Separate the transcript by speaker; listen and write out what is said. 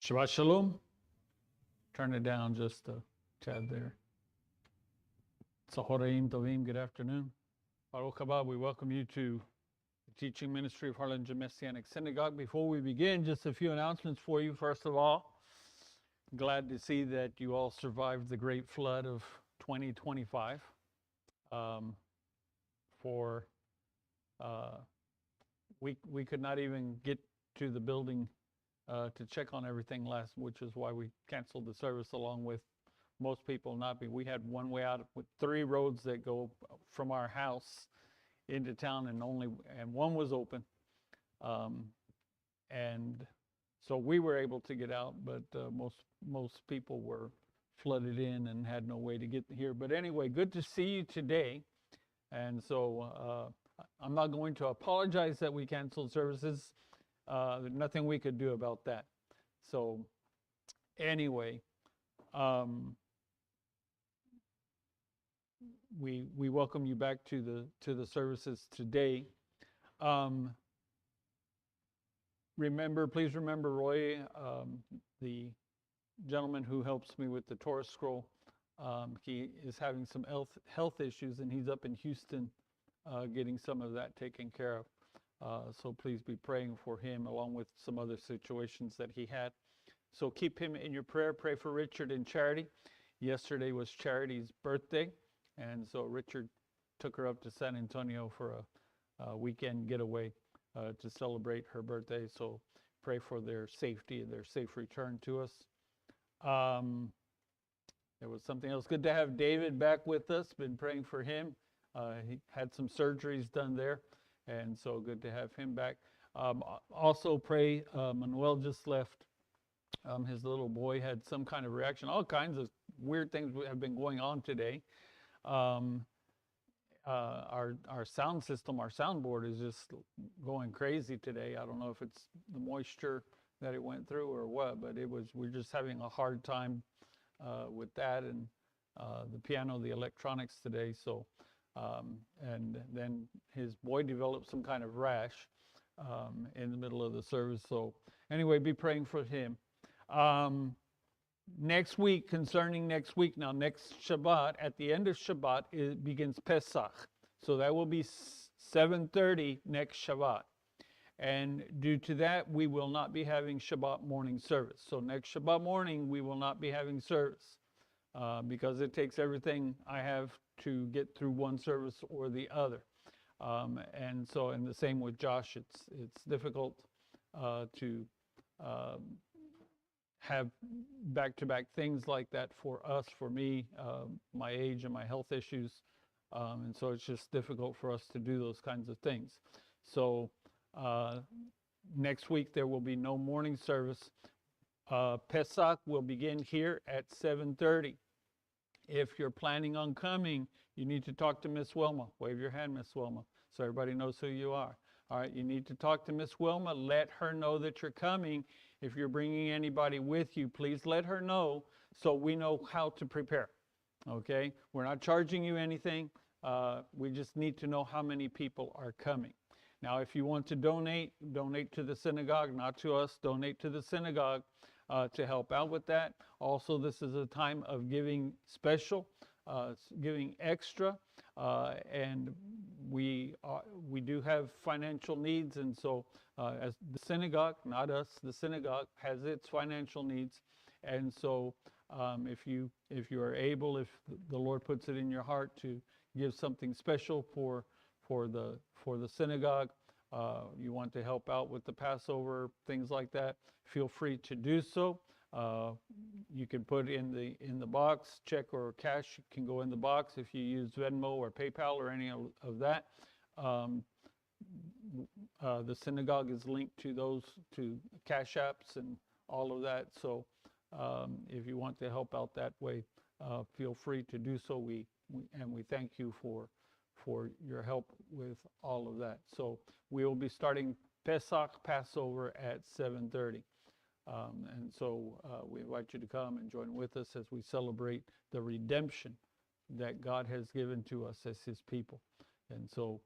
Speaker 1: Shabbat Shalom. Turn it down just a tad there. Tzahoraim Tovim, good afternoon. Baruch haba, we welcome you to the teaching ministry of Harlingen Messianic Synagogue. Before we begin, just a few announcements for you. First of all, glad to see that you all survived the great flood of 2025. We could not even get to the building to check on everything which is why we canceled the service along with most people not be. We had one way out with 3 roads that go from our house into town, and one was open, and so we were able to get out, but most people were flooded in and had no way to get here. But anyway, good to see you today, and so I'm not going to apologize that we canceled services. There's nothing we could do about that. So anyway, we welcome you back to the services today. Please remember Roy, the gentleman who helps me with the Torah scroll. He is having some health issues, and he's up in Houston getting some of that taken care of. So please be praying for him along with some other situations that he had. So keep him in your prayer. Pray for Richard and Charity. Yesterday was Charity's birthday, and so Richard took her up to San Antonio for a weekend getaway to celebrate her birthday. So pray for their safety and their safe return to us. There was something else. Good to have David back with us. Been praying for him. He had some surgeries done there, and so good to have him back. Also pray, Manuel just left. His little boy had some kind of reaction. All kinds of weird things have been going on today. Our sound system, our soundboard is just going crazy today. I don't know if it's the moisture that it went through or what, but we're just having a hard time with that, and the piano, the electronics today. So, and then his boy developed some kind of rash in the middle of the service. So anyway, be praying for him. Next week, now next Shabbat, at the end of Shabbat, it begins Pesach. So that will be 7:30 next Shabbat. And due to that, we will not be having Shabbat morning service. So next Shabbat morning, we will not be having service because it takes everything I have to get through one service or the other. And the same with Josh. It's difficult to have back-to-back things like that for us, for me, my age and my health issues. And so it's just difficult for us to do those kinds of things. So next week there will be no morning service. Pesach will begin here at 7:30. If you're planning on coming, you need to talk to Miss Wilma. Wave your hand, Miss Wilma, so everybody knows who you are. All right, you need to talk to Miss Wilma. Let her know that you're coming. If you're bringing anybody with you, please let her know so we know how to prepare. Okay? We're not charging you anything. We just need to know how many people are coming. Now, if you want to donate to the synagogue, not to us, donate to the synagogue to help out with that. Also, this is a time of giving special, giving extra, and we do have financial needs, and so as the synagogue, not us, the synagogue has its financial needs, and so if you are able, if the Lord puts it in your heart to give something special for the synagogue, you want to help out with the Passover, things like that, feel free to do so. You can put in the box, check or cash can go in the box if you use Venmo or PayPal or any of that. The synagogue is linked to Cash Apps and all of that. So if you want to help out that way, feel free to do so. We thank you for your help with all of that. So we will be starting Pesach, Passover at 7:30. And so we invite you to come and join with us as we celebrate the redemption that God has given to us as his people. And so